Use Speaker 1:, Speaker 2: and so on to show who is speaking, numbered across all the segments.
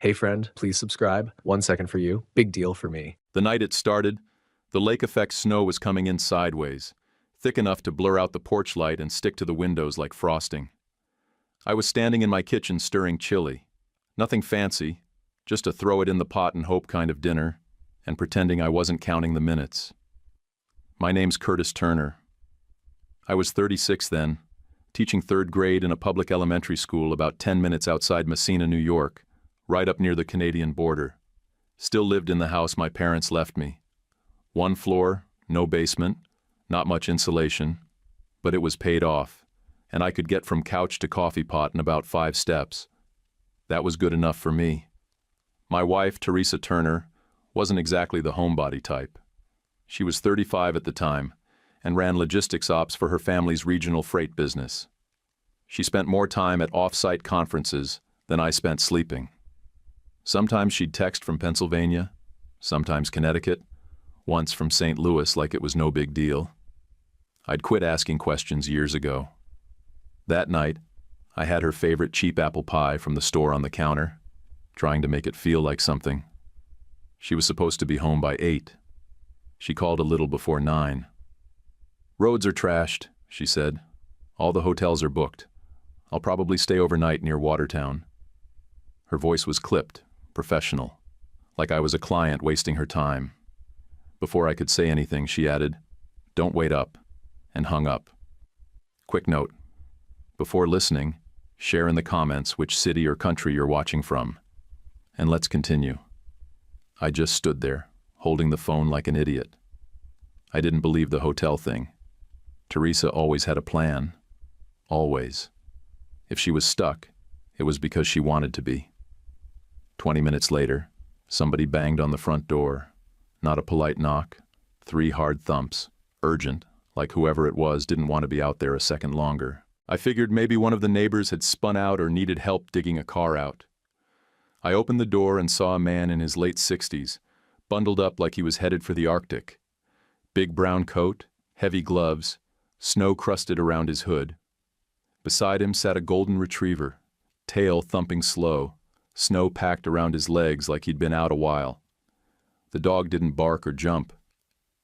Speaker 1: Hey friend, please subscribe. 1 second for you. Big deal for me.
Speaker 2: The night it started, the lake-effect snow was coming in sideways, thick enough to blur out the porch light and stick to the windows like frosting. I was standing in my kitchen stirring chili. Nothing fancy, just a throw-it-in-the-pot-and-hope kind of dinner, and pretending I wasn't counting the minutes. My name's Curtis Turner. I was 36 then, teaching third grade in a public elementary school about 10 minutes outside Messina, New York, right up near the Canadian border. Still lived in the house my parents left me. 1 floor, no basement, not much insulation, but it was paid off, and I could get from couch to coffee pot in about 5 steps. That was good enough for me. My wife, Teresa Turner, wasn't exactly the homebody type. She was 35 at the time and ran logistics ops for her family's regional freight business. She spent more time at off-site conferences than I spent sleeping. Sometimes she'd text from Pennsylvania, sometimes Connecticut, once from St. Louis like it was no big deal. I'd quit asking questions years ago. That night, I had her favorite cheap apple pie from the store on the counter, trying to make it feel like something. She was supposed to be home by 8. She called a little before 9. "Roads are trashed," she said. "All the hotels are booked. I'll probably stay overnight near Watertown." Her voice was clipped, professional, like I was a client wasting her time. Before I could say anything, she added, "Don't wait up," and hung up. Quick note: before listening, share in the comments which city or country you're watching from. And let's continue. I just stood there, holding the phone like an idiot. I didn't believe the hotel thing. Teresa always had a plan. Always. If she was stuck, it was because she wanted to be. 20 minutes later, somebody banged on the front door. Not a polite knock. 3 hard thumps. Urgent, like whoever it was didn't want to be out there a second longer. I figured maybe one of the neighbors had spun out or needed help digging a car out. I opened the door and saw a man in his late 60s, bundled up like he was headed for the Arctic. Big brown coat, heavy gloves, snow crusted around his hood. Beside him sat a golden retriever, tail thumping slow, snow packed around his legs like he'd been out a while. The dog didn't bark or jump,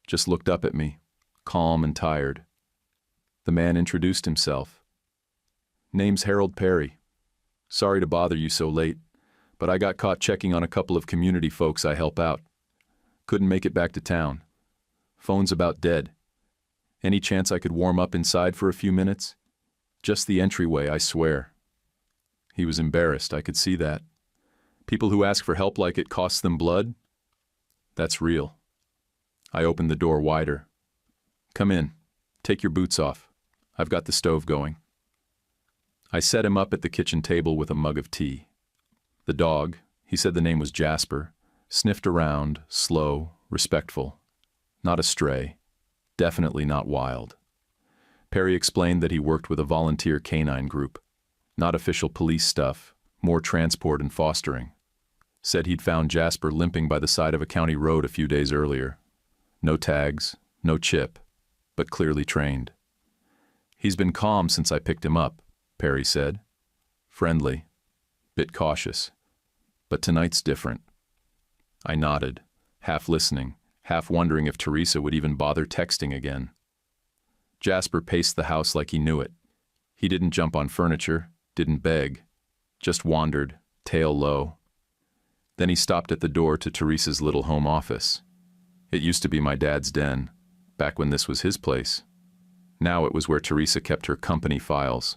Speaker 2: just looked up at me, calm and tired. The man introduced himself. "Name's Harold Perry. Sorry to bother you so late, but I got caught checking on a couple of community folks I help out. Couldn't make it back to town. Phone's about dead. Any chance I could warm up inside for a few minutes? Just the entryway, I swear." He was embarrassed, I could see that. People who ask for help like it costs them blood? That's real. I opened the door wider. "Come in. Take your boots off. I've got the stove going." I set him up at the kitchen table with a mug of tea. The dog, he said the name was Jasper, sniffed around, slow, respectful. Not a stray. Definitely not wild. Perry explained that he worked with a volunteer canine group. Not official police stuff, more transport and fostering. Said he'd found Jasper limping by the side of a county road a few days earlier. No tags, no chip, but clearly trained. "He's been calm since I picked him up," Perry said. "Friendly, bit cautious, but tonight's different." I nodded, half listening, half wondering if Teresa would even bother texting again. Jasper paced the house like he knew it. He didn't jump on furniture, didn't beg, just wandered, tail low. Then he stopped at the door to Teresa's little home office. It used to be my dad's den, back when this was his place. Now it was where Teresa kept her company files,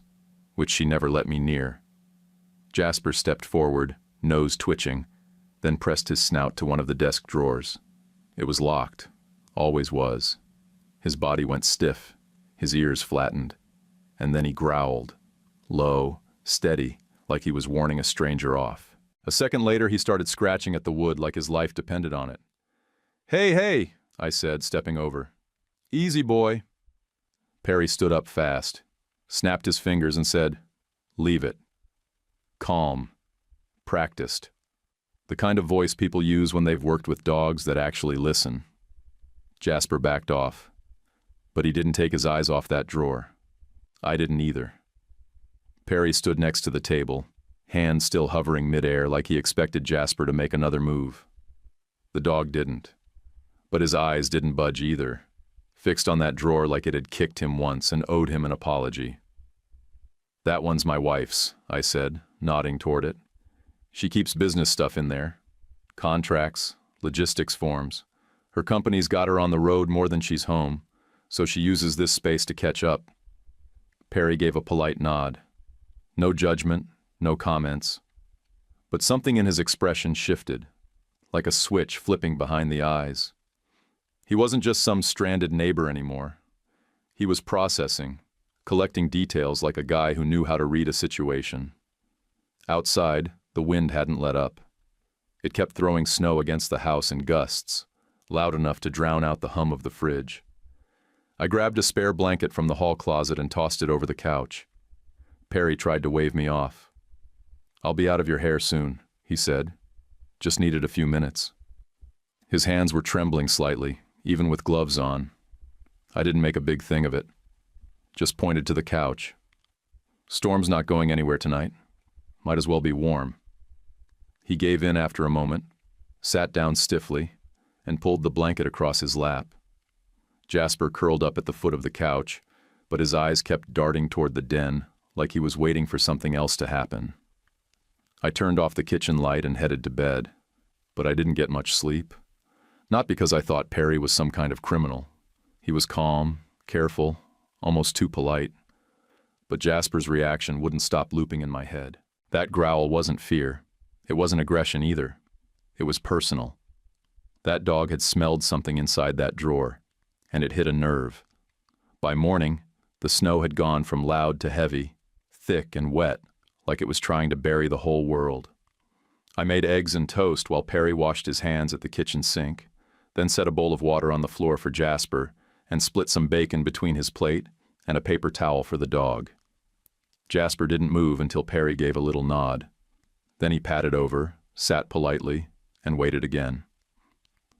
Speaker 2: which she never let me near. Jasper stepped forward, nose twitching, then pressed his snout to one of the desk drawers. It was locked, always was. His body went stiff, his ears flattened, and then he growled, low, steady, like he was warning a stranger off. A second later, he started scratching at the wood like his life depended on it. "Hey, hey," I said, stepping over. "Easy, boy." Perry stood up fast, snapped his fingers and said, "Leave it." Calm. Practiced. The kind of voice people use when they've worked with dogs that actually listen. Jasper backed off, but he didn't take his eyes off that drawer. I didn't either. Perry stood next to the table, hand still hovering midair like he expected Jasper to make another move. The dog didn't. But his eyes didn't budge either, fixed on that drawer like it had kicked him once and owed him an apology. "That one's my wife's," I said, nodding toward it. "She keeps business stuff in there. Contracts, logistics forms. Her company's got her on the road more than she's home, so she uses this space to catch up." Perry gave a polite nod. No judgment, no comments. But something in his expression shifted, like a switch flipping behind the eyes. He wasn't just some stranded neighbor anymore. He was processing, collecting details like a guy who knew how to read a situation. Outside, the wind hadn't let up. It kept throwing snow against the house in gusts, loud enough to drown out the hum of the fridge. I grabbed a spare blanket from the hall closet and tossed it over the couch. Perry tried to wave me off. "I'll be out of your hair soon," he said. "Just needed a few minutes." His hands were trembling slightly, even with gloves on. I didn't make a big thing of it. Just pointed to the couch. "Storm's not going anywhere tonight. Might as well be warm." He gave in after a moment, sat down stiffly, and pulled the blanket across his lap. Jasper curled up at the foot of the couch, but his eyes kept darting toward the den, like he was waiting for something else to happen. I turned off the kitchen light and headed to bed, but I didn't get much sleep. Not because I thought Perry was some kind of criminal. He was calm, careful, almost too polite. But Jasper's reaction wouldn't stop looping in my head. That growl wasn't fear. It wasn't aggression either. It was personal. That dog had smelled something inside that drawer, and it hit a nerve. By morning, the snow had gone from loud to heavy, thick and wet, like it was trying to bury the whole world. I made eggs and toast while Perry washed his hands at the kitchen sink, then set a bowl of water on the floor for Jasper and split some bacon between his plate and a paper towel for the dog. Jasper didn't move until Perry gave a little nod. Then he patted over, sat politely, and waited again.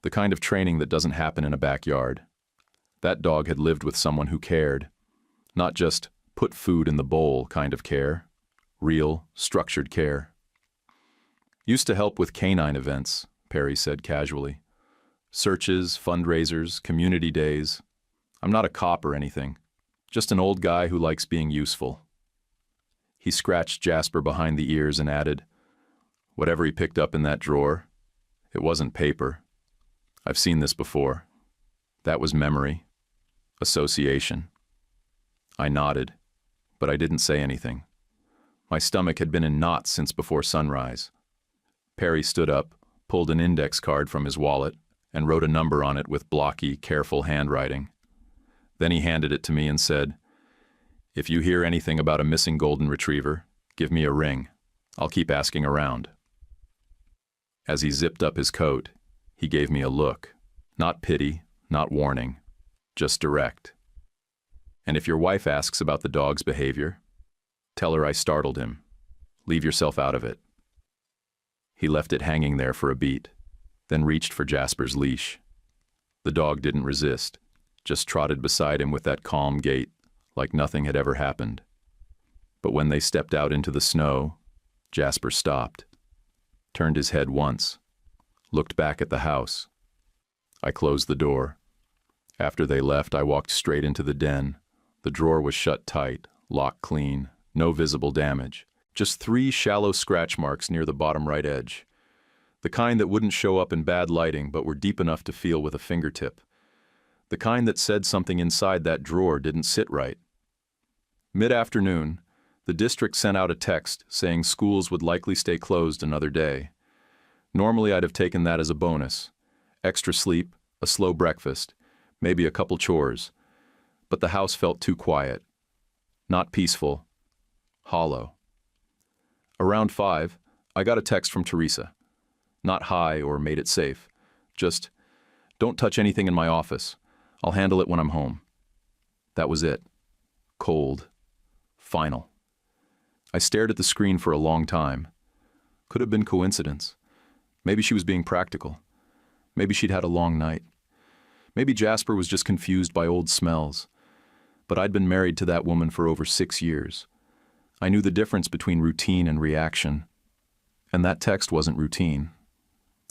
Speaker 2: The kind of training that doesn't happen in a backyard. That dog had lived with someone who cared. Not just put food in the bowl kind of care. Real, structured care. "Used to help with canine events," Perry said casually. "Searches, fundraisers, community days. I'm not a cop or anything. Just an old guy who likes being useful." He scratched Jasper behind the ears and added, "Whatever he picked up in that drawer, it wasn't paper. I've seen this before. That was memory. Association." I nodded, but I didn't say anything. My stomach had been in knots since before sunrise. Perry stood up, pulled an index card from his wallet, and wrote a number on it with blocky, careful handwriting. Then he handed it to me and said, "If you hear anything about a missing golden retriever, give me a ring. I'll keep asking around." As he zipped up his coat, he gave me a look. Not pity, not warning, just direct. "And if your wife asks about the dog's behavior, tell her I startled him. Leave yourself out of it." He left it hanging there for a beat, then reached for Jasper's leash. The dog didn't resist, just trotted beside him with that calm gait, like nothing had ever happened. But when they stepped out into the snow, Jasper stopped, turned his head once, looked back at the house. I closed the door. After they left, I walked straight into the den. The drawer was shut tight, locked clean, no visible damage. Just 3 shallow scratch marks near the bottom right edge. The kind that wouldn't show up in bad lighting but were deep enough to feel with a fingertip. The kind that said something inside that drawer didn't sit right. Mid-afternoon, the district sent out a text saying schools would likely stay closed another day. Normally I'd have taken that as a bonus. Extra sleep, a slow breakfast, maybe a couple chores. But the house felt too quiet. Not peaceful. Hollow. Around 5, I got a text from Teresa. Not hi or made it safe. Just, "Don't touch anything in my office. I'll handle it when I'm home." That was it. Cold. Final. I stared at the screen for a long time. Could have been coincidence. Maybe she was being practical. Maybe she'd had a long night. Maybe Jasper was just confused by old smells. But I'd been married to that woman for over 6 years. I knew the difference between routine and reaction, and that text wasn't routine.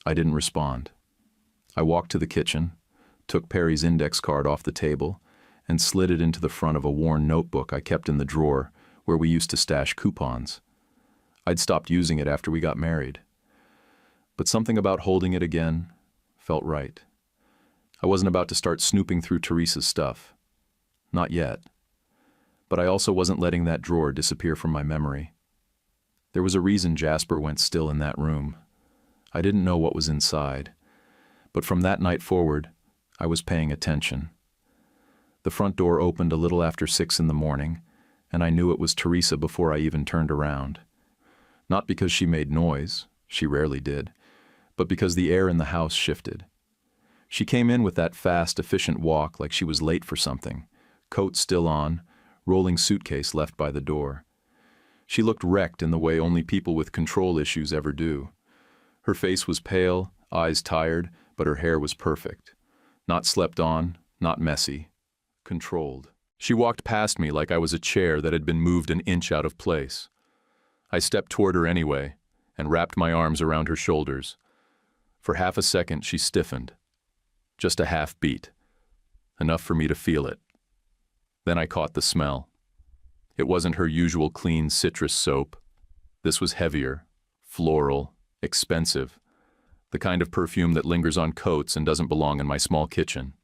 Speaker 2: I didn't respond. I walked to the kitchen, took Perry's index card off the table, and slid it into the front of a worn notebook I kept in the drawer where we used to stash coupons. I'd stopped using it after we got married. But something about holding it again felt right. I wasn't about to start snooping through Teresa's stuff. Not yet. But I also wasn't letting that drawer disappear from my memory. There was a reason Jasper went still in that room. I didn't know what was inside, but from that night forward, I was paying attention. The front door opened a little after 6 in the morning, and I knew it was Teresa before I even turned around. Not because she made noise, she rarely did, but because the air in the house shifted. She came in with that fast, efficient walk like she was late for something, coat still on, rolling suitcase left by the door. She looked wrecked in the way only people with control issues ever do. Her face was pale, eyes tired, but her hair was perfect. Not slept on, not messy. Controlled. She walked past me like I was a chair that had been moved an inch out of place. I stepped toward her anyway, and wrapped my arms around her shoulders. For half a second she stiffened. Just a half beat. Enough for me to feel it. Then I caught the smell. It wasn't her usual clean citrus soap. This was heavier, floral, expensive. The kind of perfume that lingers on coats and doesn't belong in my small kitchen.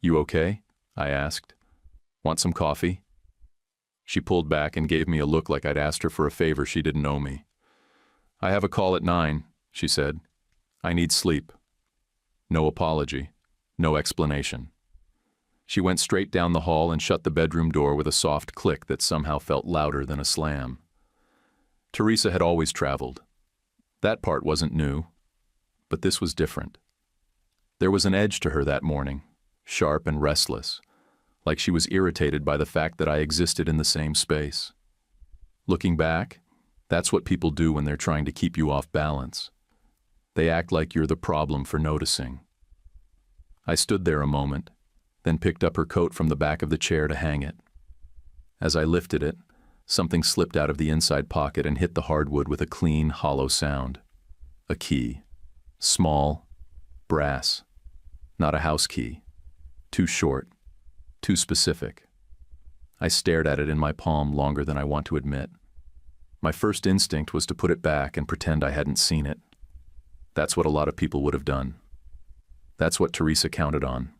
Speaker 2: "You okay?" I asked. "Want some coffee?" She pulled back and gave me a look like I'd asked her for a favor she didn't owe me. "I have a call at 9, she said. "I need sleep." No apology, no explanation. She went straight down the hall and shut the bedroom door with a soft click that somehow felt louder than a slam. Teresa had always traveled. That part wasn't new, but this was different. There was an edge to her that morning, sharp and restless, like she was irritated by the fact that I existed in the same space. Looking back, that's what people do when they're trying to keep you off balance. They act like you're the problem for noticing. I stood there a moment, then picked up her coat from the back of the chair to hang it. As I lifted it, something slipped out of the inside pocket and hit the hardwood with a clean, hollow sound. A key. Small, brass. Not a house key. Too short. Too specific. I stared at it in my palm longer than I want to admit. My first instinct was to put it back and pretend I hadn't seen it. That's what a lot of people would have done. That's what Teresa counted on.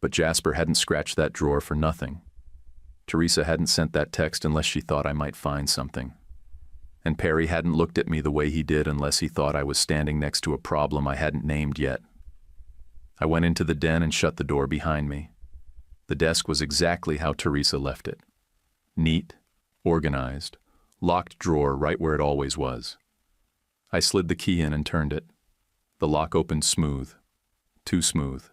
Speaker 2: But Jasper hadn't scratched that drawer for nothing. Teresa hadn't sent that text unless she thought I might find something. And Perry hadn't looked at me the way he did unless he thought I was standing next to a problem I hadn't named yet. I went into the den and shut the door behind me. The desk was exactly how Teresa left it. Neat, organized, locked drawer right where it always was. I slid the key in and turned it. The lock opened smooth. Too smooth.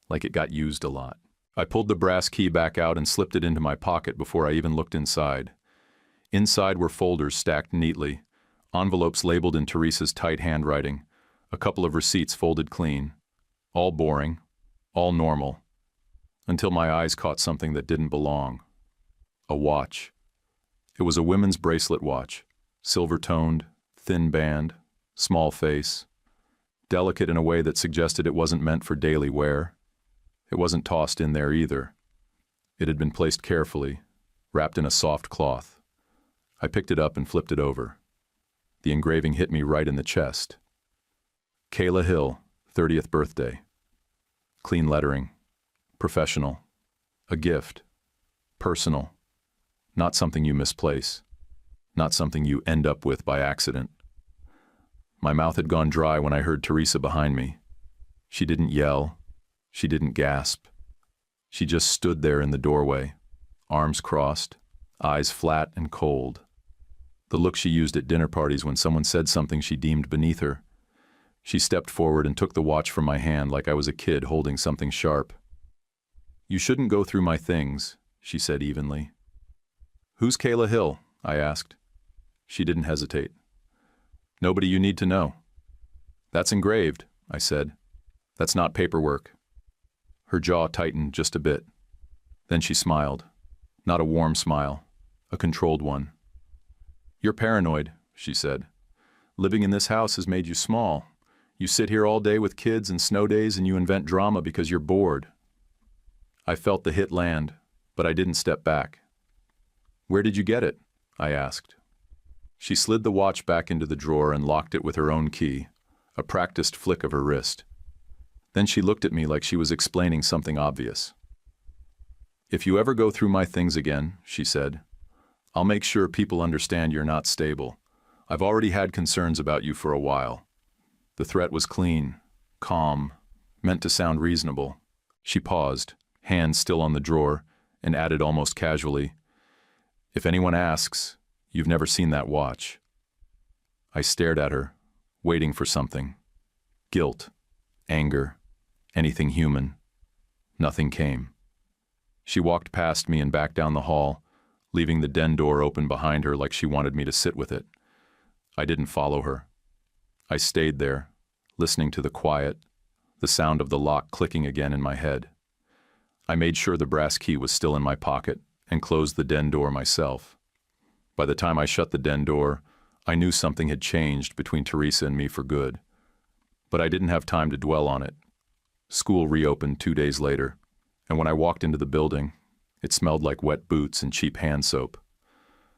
Speaker 2: Like it got used a lot. I pulled the brass key back out and slipped it into my pocket before I even looked inside. Inside were folders stacked neatly, envelopes labeled in Teresa's tight handwriting, a couple of receipts folded clean. All boring, all normal, until my eyes caught something that didn't belong. A watch. It was a women's bracelet watch, silver-toned, thin band, small face, delicate in a way that suggested it wasn't meant for daily wear. It wasn't tossed in there either. It had been placed carefully, wrapped in a soft cloth. I picked it up and flipped it over. The engraving hit me right in the chest. Kayla Hill, 30th birthday. Clean lettering. Professional. A gift. Personal. Not something you misplace. Not something you end up with by accident. My mouth had gone dry when I heard Teresa behind me. She didn't yell. She didn't gasp. She just stood there in the doorway, arms crossed, eyes flat and cold. The look she used at dinner parties when someone said something she deemed beneath her. She stepped forward and took the watch from my hand like I was a kid holding something sharp. "You shouldn't go through my things," she said evenly. "Who's Kayla Hill?" I asked. She didn't hesitate. "Nobody you need to know." "That's engraved," I said. "That's not paperwork." Her jaw tightened just a bit. Then she smiled. Not a warm smile. a controlled one. "You're paranoid," she said. "Living in this house has made you small. You sit here all day with kids and snow days and you invent drama because you're bored." I felt the hit land, but I didn't step back. "Where did you get it?" I asked. She slid the watch back into the drawer and locked it with her own key, a practiced flick of her wrist. Then she looked at me like she was explaining something obvious. "If you ever go through my things again," she said, "I'll make sure people understand you're not stable. I've already had concerns about you for a while." The threat was clean, calm, meant to sound reasonable. She paused, hand still on the drawer, and added almost casually, "If anyone asks, you've never seen that watch." I stared at her, waiting for something. Guilt, anger, anything human. Nothing came. She walked past me and back down the hall, leaving the den door open behind her like she wanted me to sit with it. I didn't follow her. I stayed there, listening to the quiet, the sound of the lock clicking again in my head. I made sure the brass key was still in my pocket and closed the den door myself. By the time I shut the den door, I knew something had changed between Teresa and me for good. But I didn't have time to dwell on it. School reopened 2 days later, and when I walked into the building, it smelled like wet boots and cheap hand soap.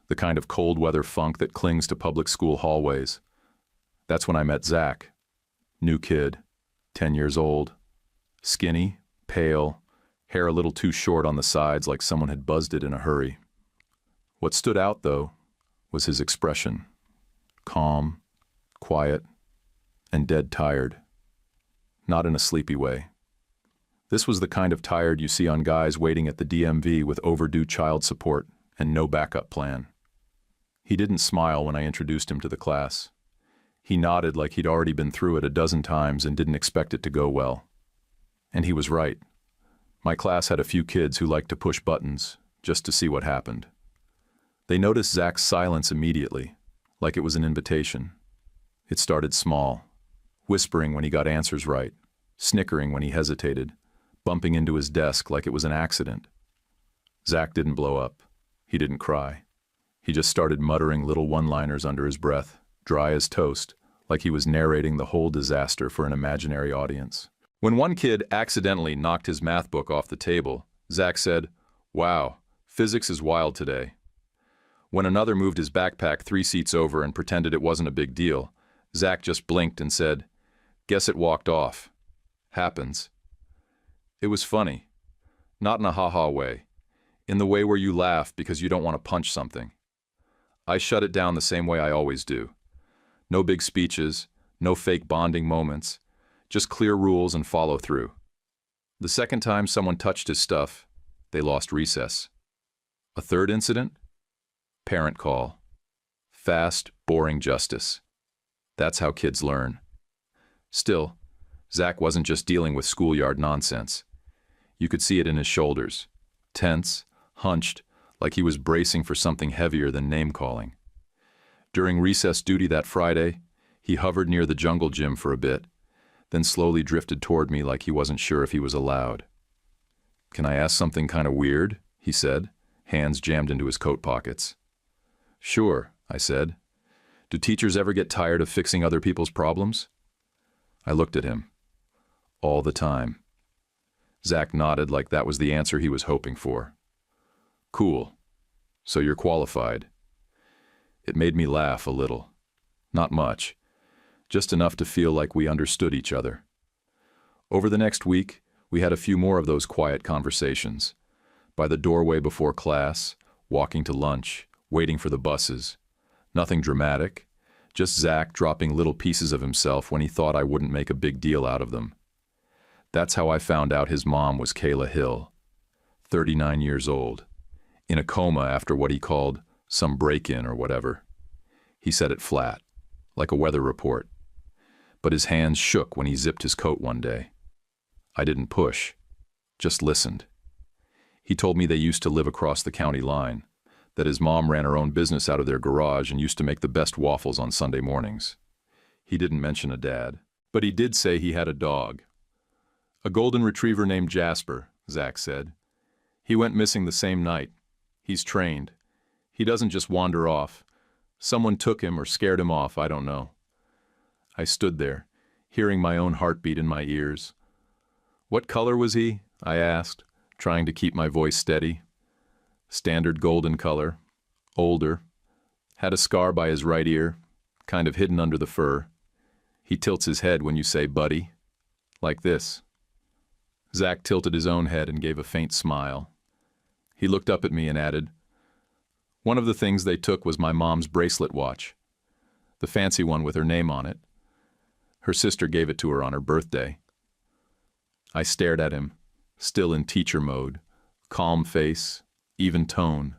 Speaker 2: The kind of cold weather funk that clings to public school hallways. That's when I met Zach. New kid, 10 years old. Skinny, pale, hair a little too short on the sides like someone had buzzed it in a hurry. What stood out, though, was his expression. Calm, quiet, and dead tired. Not in a sleepy way. This was the kind of tired you see on guys waiting at the DMV with overdue child support and no backup plan. He didn't smile when I introduced him to the class. He nodded like he'd already been through it a dozen times and didn't expect it to go well. And he was right. My class had a few kids who liked to push buttons, just to see what happened. They noticed Zach's silence immediately, like it was an invitation. It started small, whispering when he got answers right, snickering when he hesitated, bumping into his desk like it was an accident. Zach didn't blow up. He didn't cry. He just started muttering little one-liners under his breath, dry as toast, like he was narrating the whole disaster for an imaginary audience. When one kid accidentally knocked his math book off the table, Zach said, "Wow, physics is wild today." When another moved his backpack 3 seats over and pretended it wasn't a big deal, Zach just blinked and said, "Guess it walked off. Happens." It was funny. Not in a ha-ha way. In the way where you laugh because you don't want to punch something. I shut it down the same way I always do. No big speeches, no fake bonding moments, just clear rules and follow through. The second time someone touched his stuff, they lost recess. A third incident? Parent call. Fast, boring justice. That's how kids learn. Still, Zach wasn't just dealing with schoolyard nonsense. You could see it in his shoulders. Tense, hunched, like he was bracing for something heavier than name-calling. During recess duty that Friday, he hovered near the jungle gym for a bit, then slowly drifted toward me like he wasn't sure if he was allowed. "Can I ask something kind of weird?" he said, hands jammed into his coat pockets. "Sure," I said. "Do teachers ever get tired of fixing other people's problems?" I looked at him. All the time. Zach nodded like that was the answer he was hoping for. "Cool. So you're qualified." It made me laugh a little. Not much. Just enough to feel like we understood each other. Over the next week, we had a few more of those quiet conversations. By the doorway before class, walking to lunch, waiting for the buses. Nothing dramatic, just Zach dropping little pieces of himself when he thought I wouldn't make a big deal out of them. That's how I found out his mom was Kayla Hill, 39 years old, in a coma after what he called some break-in or whatever. He said it flat, like a weather report. But his hands shook when he zipped his coat one day. I didn't push, just listened. He told me they used to live across the county line, that his mom ran her own business out of their garage and used to make the best waffles on Sunday mornings. He didn't mention a dad, but he did say he had a dog. A golden retriever named Jasper, Zach said. He went missing the same night. He's trained. He doesn't just wander off. Someone took him or scared him off, I don't know. I stood there, hearing my own heartbeat in my ears. What color was he? I asked, trying to keep my voice steady. Standard golden color. Older. Had a scar by his right ear, kind of hidden under the fur. He tilts his head when you say buddy. Like this. Zach tilted his own head and gave a faint smile. He looked up at me and added, "One of the things they took was my mom's bracelet watch. The fancy one with her name on it. Her sister gave it to her on her birthday." I stared at him, still in teacher mode, calm face, even tone.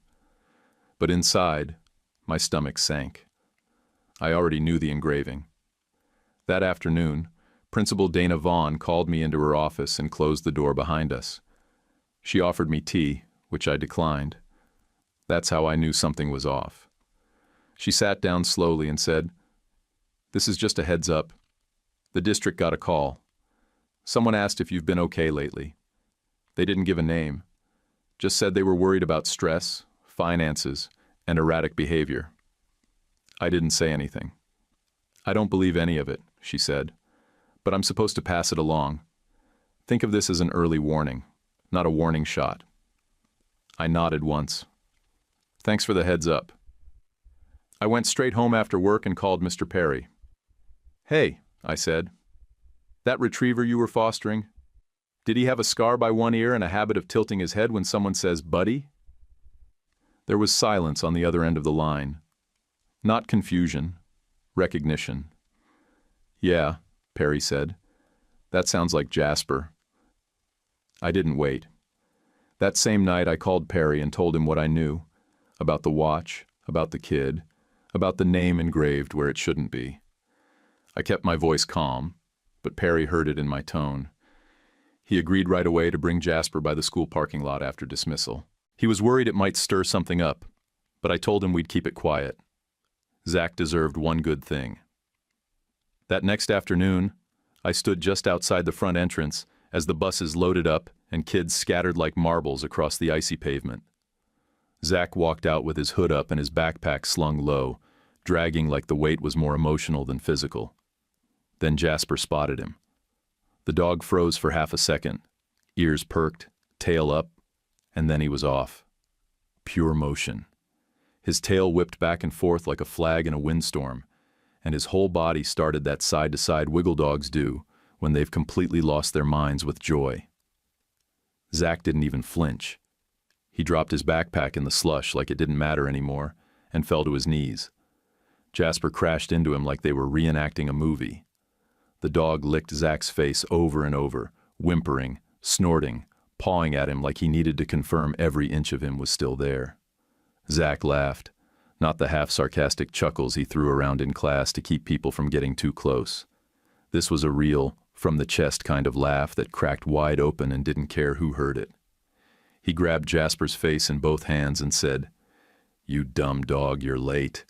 Speaker 2: But inside, my stomach sank. I already knew the engraving. That afternoon, Principal Dana Vaughn called me into her office and closed the door behind us. She offered me tea, which I declined. That's how I knew something was off. She sat down slowly and said, "This is just a heads up. The district got a call. Someone asked if you've been okay lately. They didn't give a name, just said they were worried about stress, finances, and erratic behavior." I didn't say anything. "I don't believe any of it," she said, "but I'm supposed to pass it along. Think of this as an early warning, not a warning shot." I nodded once. "Thanks for the heads up." I went straight home after work and called Mr. Perry. "Hey," I said, "that retriever you were fostering, did he have a scar by one ear and a habit of tilting his head when someone says buddy?" There was silence on the other end of the line. Not confusion, recognition. "Yeah," Perry said. "That sounds like Jasper." I didn't wait. That same night I called Perry and told him what I knew, about the watch, about the kid, about the name engraved where it shouldn't be. I kept my voice calm, but Perry heard it in my tone. He agreed right away to bring Jasper by the school parking lot after dismissal. He was worried it might stir something up, but I told him we'd keep it quiet. Zach deserved one good thing. That next afternoon, I stood just outside the front entrance as the buses loaded up and kids scattered like marbles across the icy pavement. Zach walked out with his hood up and his backpack slung low, dragging like the weight was more emotional than physical. Then Jasper spotted him. The dog froze for half a second, ears perked, tail up, and then he was off. Pure motion. His tail whipped back and forth like a flag in a windstorm, and his whole body started that side-to-side wiggle dogs do when they've completely lost their minds with joy. Zach didn't even flinch. He dropped his backpack in the slush like it didn't matter anymore and fell to his knees. Jasper crashed into him like they were reenacting a movie. The dog licked Zach's face over and over, whimpering, snorting, pawing at him like he needed to confirm every inch of him was still there. Zach laughed, not the half-sarcastic chuckles he threw around in class to keep people from getting too close. This was a real, from-the-chest kind of laugh that cracked wide open and didn't care who heard it. He grabbed Jasper's face in both hands and said, "You dumb dog, you're late."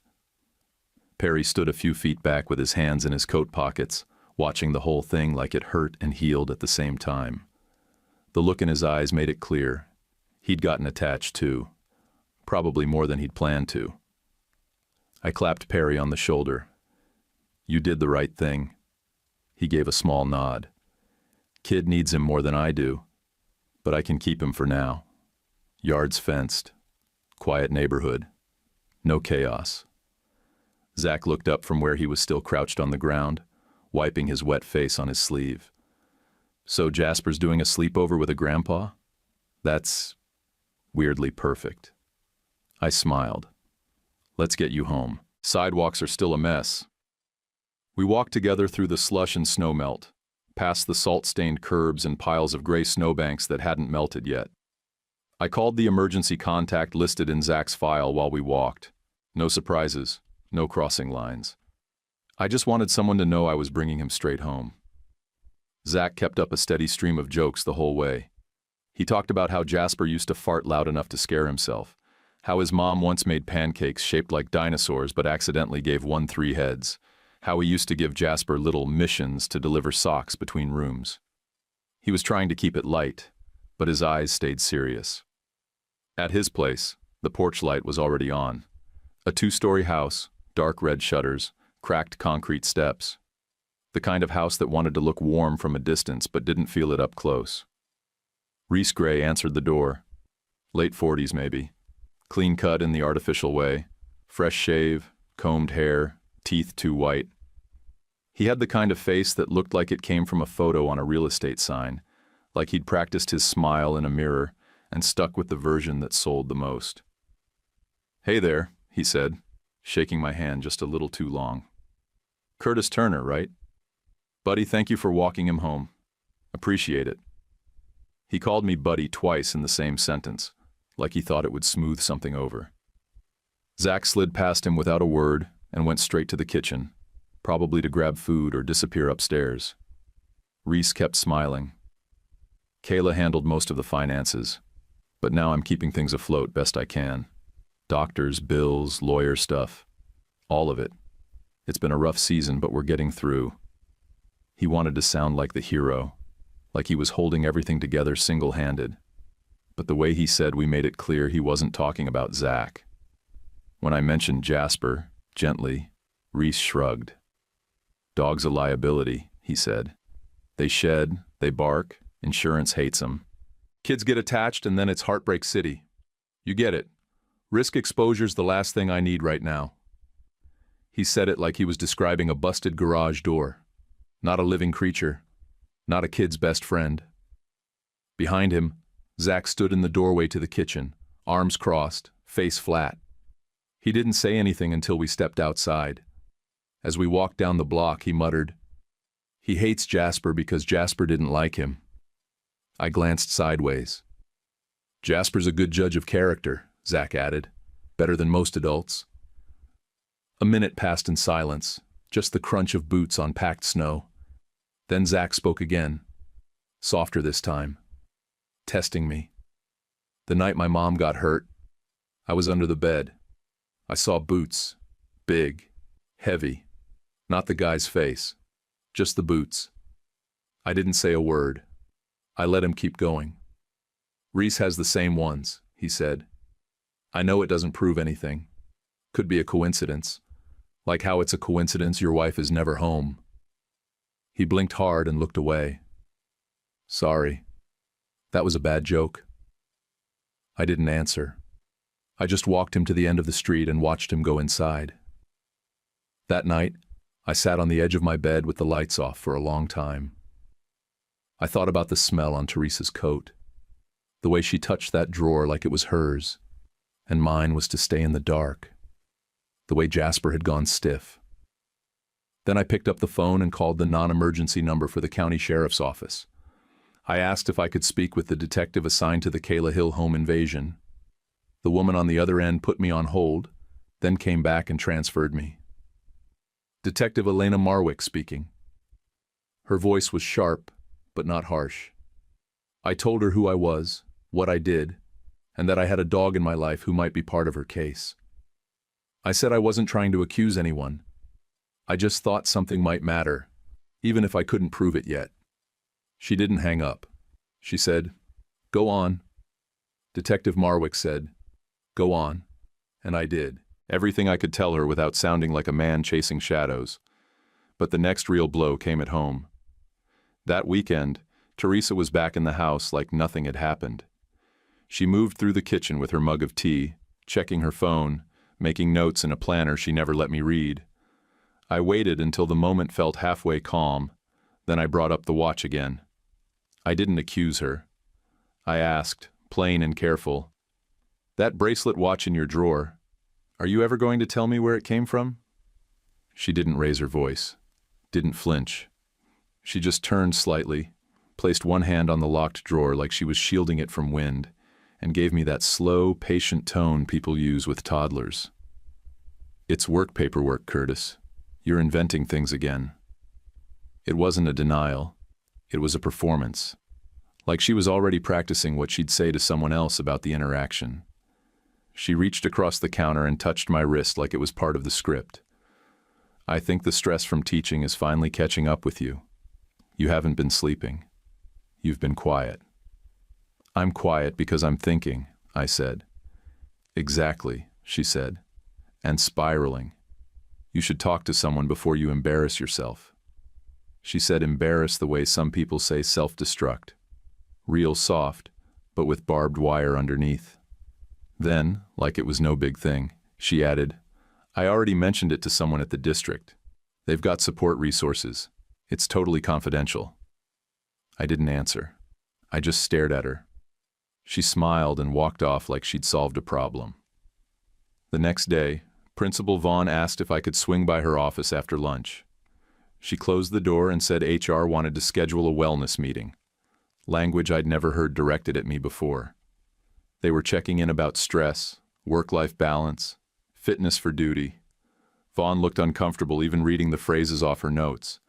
Speaker 2: Perry stood a few feet back with his hands in his coat pockets, watching the whole thing like it hurt and healed at the same time. The look in his eyes made it clear. He'd gotten attached too. Probably more than he'd planned to. I clapped Perry on the shoulder. "You did the right thing." He gave a small nod. "Kid needs him more than I do, but I can keep him for now. Yards fenced. Quiet neighborhood. No chaos." Zach looked up from where he was still crouched on the ground, wiping his wet face on his sleeve. "So Jasper's doing a sleepover with a grandpa? That's weirdly perfect." I smiled. "Let's get you home. Sidewalks are still a mess." We walked together through the slush and snow melt, past the salt-stained curbs and piles of gray snowbanks that hadn't melted yet. I called the emergency contact listed in Zach's file while we walked. No surprises, no crossing lines. I just wanted someone to know I was bringing him straight home. Zach kept up a steady stream of jokes the whole way. He talked about how Jasper used to fart loud enough to scare himself, how his mom once made pancakes shaped like dinosaurs but accidentally gave one 3 heads, how he used to give Jasper little missions to deliver socks between rooms. He was trying to keep it light, but his eyes stayed serious. At his place, The porch light was already on. A two-story house, dark red shutters, cracked concrete steps. The kind of house that wanted to look warm from a distance but didn't feel it up close. Reese Gray answered the door. Late 40s maybe. Clean cut in the artificial way. Fresh shave, combed hair, teeth too white. He had the kind of face that looked like it came from a photo on a real estate sign, like he'd practiced his smile in a mirror and stuck with the version that sold the most. "Hey there," he said, shaking my hand just a little too long. "Curtis Turner, right? Buddy, thank you for walking him home. Appreciate it." He called me buddy twice in the same sentence, like he thought it would smooth something over. Zach slid past him without a word and went straight to the kitchen, probably to grab food or disappear upstairs. Reese kept smiling. Kayla handled most of the finances, but now I'm keeping things afloat best I can. Doctors, bills, lawyer stuff. All of it. It's been a rough season, but we're getting through. He wanted to sound like the hero, like he was holding everything together single-handed. But the way he said we made it clear he wasn't talking about Zach. When I mentioned Jasper, gently, Reese shrugged. "Dog's a liability," he said. "They shed, they bark, insurance hates them. Kids get attached and then it's Heartbreak City. You get it. Risk exposure's the last thing I need right now." He said it like he was describing a busted garage door. Not a living creature. Not a kid's best friend. Behind him, Zach stood in the doorway to the kitchen, arms crossed, face flat. He didn't say anything until we stepped outside. As we walked down the block, he muttered, "He hates Jasper because Jasper didn't like him." I glanced sideways. "Jasper's a good judge of character," Zach added. "Better than most adults." A minute passed in silence, just the crunch of boots on packed snow. Then Zach spoke again, softer this time, testing me. "The night my mom got hurt, I was under the bed. I saw boots, big, heavy, not the guy's face, just the boots. I didn't say a word. I let him keep going. 'Reese has the same ones,' he said. 'I know it doesn't prove anything. Could be a coincidence, like how it's a coincidence your wife is never home.'" He blinked hard and looked away. "Sorry. That was a bad joke." I didn't answer. I just walked him to the end of the street and watched him go inside. That night, I sat on the edge of my bed with the lights off for a long time. I thought about the smell on Teresa's coat, the way she touched that drawer like it was hers, and mine was to stay in the dark, the way Jasper had gone stiff. Then I picked up the phone and called the non-emergency number for the county sheriff's office. I asked if I could speak with the detective assigned to the Kayla Hill home invasion. The woman on the other end put me on hold, then came back and transferred me. "Detective Elena Marwick speaking." Her voice was sharp, but not harsh. I told her who I was, what I did, and that I had a dog in my life who might be part of her case. I said I wasn't trying to accuse anyone. I just thought something might matter, even if I couldn't prove it yet. She didn't hang up. She said, "Go on." Detective Marwick said, "Go on." And I did. Everything I could tell her without sounding like a man chasing shadows. But the next real blow came at home. That weekend, Teresa was back in the house like nothing had happened. She moved through the kitchen with her mug of tea, checking her phone, making notes in a planner she never let me read. I waited until the moment felt halfway calm, then I brought up the watch again. I didn't accuse her. I asked, plain and careful, "That bracelet watch in your drawer, are you ever going to tell me where it came from?" She didn't raise her voice, didn't flinch. She just turned slightly, placed one hand on the locked drawer like she was shielding it from wind, and gave me that slow, patient tone people use with toddlers. "It's work paperwork, Curtis. You're inventing things again." It wasn't a denial. It was a performance. Like she was already practicing what she'd say to someone else about the interaction. She reached across the counter and touched my wrist like it was part of the script. "I think the stress from teaching is finally catching up with you. You haven't been sleeping. You've been quiet." "I'm quiet because I'm thinking," I said. Exactly, she said. And spiraling. You should talk to someone before you embarrass yourself. She said embarrass the way some people say self-destruct. Real soft, but with barbed wire underneath. Then, like it was no big thing, she added, I already mentioned it to someone at the district. They've got support resources. It's totally confidential. I didn't answer. I just stared at her. She smiled and walked off like she'd solved a problem. The next day, Principal Vaughn asked if I could swing by her office after lunch. She closed the door and said HR wanted to schedule a wellness meeting. Language I'd never heard directed at me before. They were checking in about stress, work-life balance, fitness for duty. Vaughn looked uncomfortable even reading the phrases off her notes.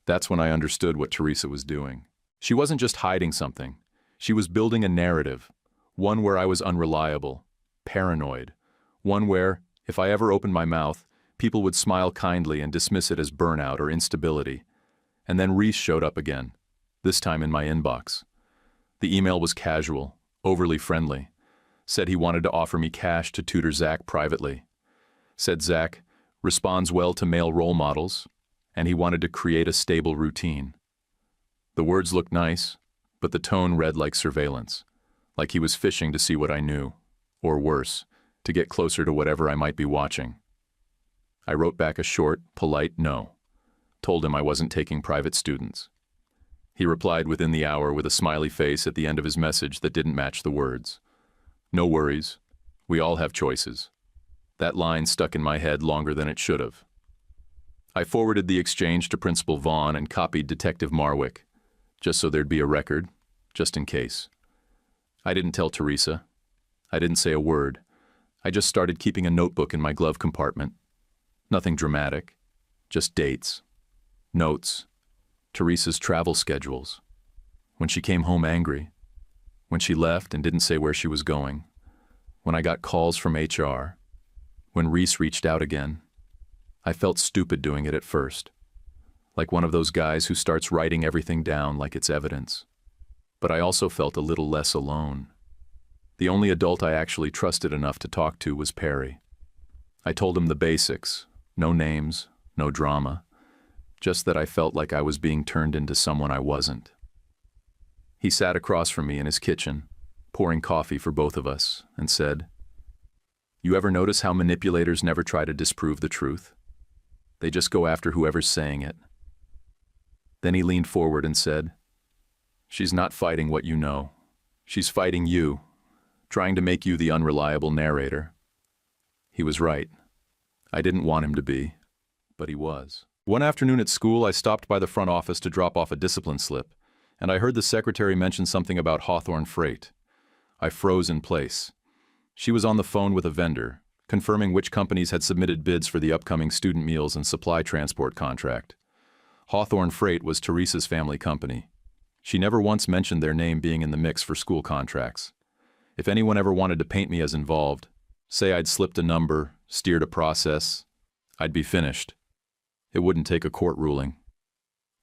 Speaker 2: That's when I understood what Teresa was doing. She wasn't just hiding something. She was building a narrative, one where I was unreliable, paranoid, one where, if I ever opened my mouth, people would smile kindly and dismiss it as burnout or instability. And then Reese showed up again, this time in my inbox. The email was casual, overly friendly. Said he wanted to offer me cash to tutor Zach privately. Said Zach responds well to male role models, and he wanted to create a stable routine. The words looked nice, but the tone read like surveillance, like he was fishing to see what I knew, or worse, to get closer to whatever I might be watching. I wrote back a short, polite no. Told him I wasn't taking private students. He replied within the hour with a smiley face at the end of his message that didn't match the words. No worries. We all have choices. That line stuck in my head longer than it should have. I forwarded the exchange to Principal Vaughn and copied Detective Marwick, just so there'd be a record, just in case. I didn't tell Teresa. I didn't say a word. I just started keeping a notebook in my glove compartment. Nothing dramatic, just dates, notes, Teresa's travel schedules, when she came home angry, when she left and didn't say where she was going, when I got calls from HR, when Reese reached out again. I felt stupid doing it at first, like one of those guys who starts writing everything down like it's evidence. But I also felt a little less alone. The only adult I actually trusted enough to talk to was Perry. I told him the basics, no names, no drama, just that I felt like I was being turned into someone I wasn't. He sat across from me in his kitchen, pouring coffee for both of us, and said, "You ever notice how manipulators never try to disprove the truth? They just go after whoever's saying it." Then he leaned forward and said, "She's not fighting what you know. She's fighting you, trying to make you the unreliable narrator." He was right. I didn't want him to be, but he was. One afternoon at school, I stopped by the front office to drop off a discipline slip, and I heard the secretary mention something about Hawthorne Freight. I froze in place. She was on the phone with a vendor, confirming which companies had submitted bids for the upcoming student meals and supply transport contract. Hawthorne Freight was Teresa's family company. She never once mentioned their name being in the mix for school contracts. If anyone ever wanted to paint me as involved, say I'd slipped a number, steered a process, I'd be finished. It wouldn't take a court ruling.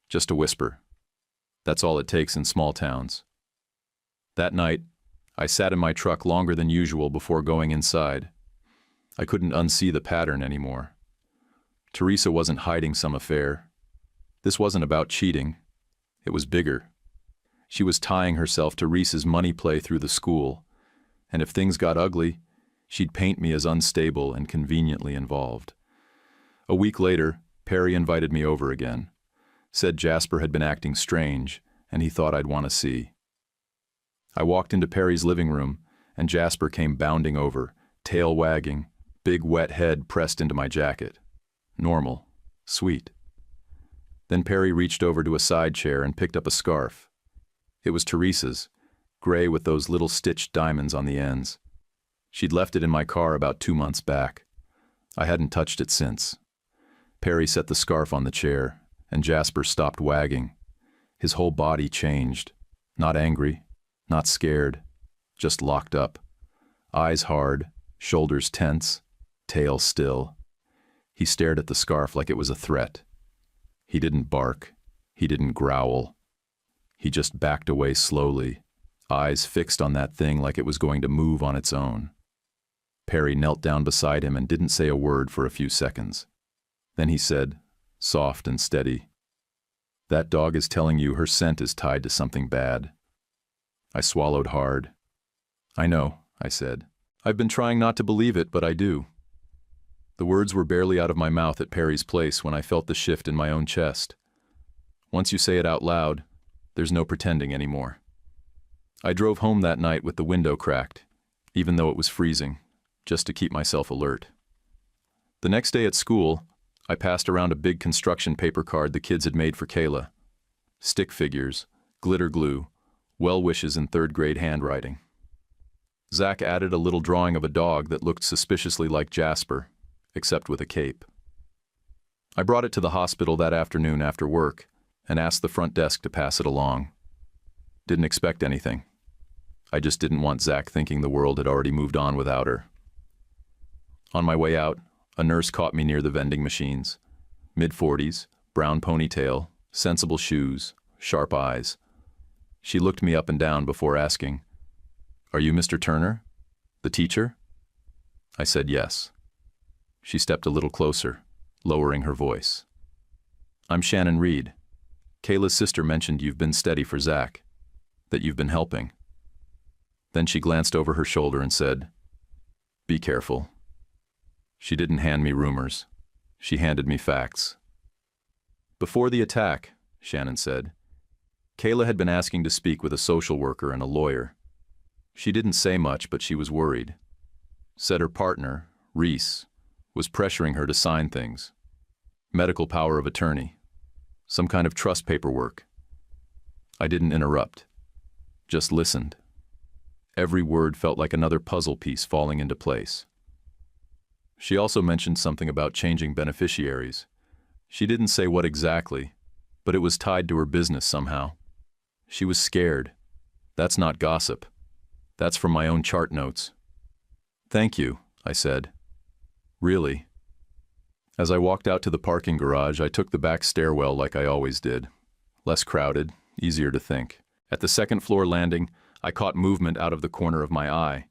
Speaker 2: Just a whisper. That's all it takes in small towns. That night, I sat in my truck longer than usual before going inside. I couldn't unsee the pattern anymore. Teresa wasn't hiding some affair. This wasn't about cheating. It was bigger. She was tying herself to Reese's money play through the school, and if things got ugly, she'd paint me as unstable and conveniently involved. A week later, Perry invited me over again. Said Jasper had been acting strange, and he thought I'd want to see. I walked into Perry's living room, and Jasper came bounding over, tail wagging, big wet head pressed into my jacket. Normal. Sweet. Then Perry reached over to a side chair and picked up a scarf. It was Teresa's, gray with those little stitched diamonds on the ends. She'd left it in my car about 2 months back. I hadn't touched it since. Perry set the scarf on the chair, and Jasper stopped wagging. His whole body changed. Not angry, not scared, just locked up. Eyes hard, shoulders tense, tail still. He stared at the scarf like it was a threat. He didn't bark. He didn't growl. He just backed away slowly, eyes fixed on that thing like it was going to move on its own. Perry knelt down beside him and didn't say a word for a few seconds. Then he said, soft and steady, "That dog is telling you her scent is tied to something bad." I swallowed hard. "I know," I said. "I've been trying not to believe it, but I do." The words were barely out of my mouth at Perry's place when I felt the shift in my own chest. Once you say it out loud, there's no pretending anymore. I drove home that night with the window cracked, even though it was freezing, just to keep myself alert. The next day at school, I passed around a big construction paper card the kids had made for Kayla. Stick figures, glitter glue, well wishes in third-grade handwriting. Zach added a little drawing of a dog that looked suspiciously like Jasper, except with a cape. I brought it to the hospital that afternoon after work and asked the front desk to pass it along. Didn't expect anything. I just didn't want Zach thinking the world had already moved on without her. On my way out, a nurse caught me near the vending machines. Mid-40s, brown ponytail, sensible shoes, sharp eyes. She looked me up and down before asking, "Are you Mr. Turner? The teacher?" I said yes. She stepped a little closer, lowering her voice. "I'm Shannon Reed. Kayla's sister mentioned you've been steady for Zach, that you've been helping." Then she glanced over her shoulder and said, "Be careful." She didn't hand me rumors. She handed me facts. "Before the attack," Shannon said, "Kayla had been asking to speak with a social worker and a lawyer. She didn't say much, but she was worried. Said her partner, Reese, was pressuring her to sign things. Medical power of attorney. Some kind of trust paperwork." I didn't interrupt. Just listened. Every word felt like another puzzle piece falling into place. She also mentioned something about changing beneficiaries. She didn't say what exactly, but it was tied to her business somehow. She was scared. That's not gossip. That's from my own chart notes. "Thank you," I said. "Really." As I walked out to the parking garage, I took the back stairwell like I always did. Less crowded, easier to think. At the second-floor landing, I caught movement out of the corner of my eye.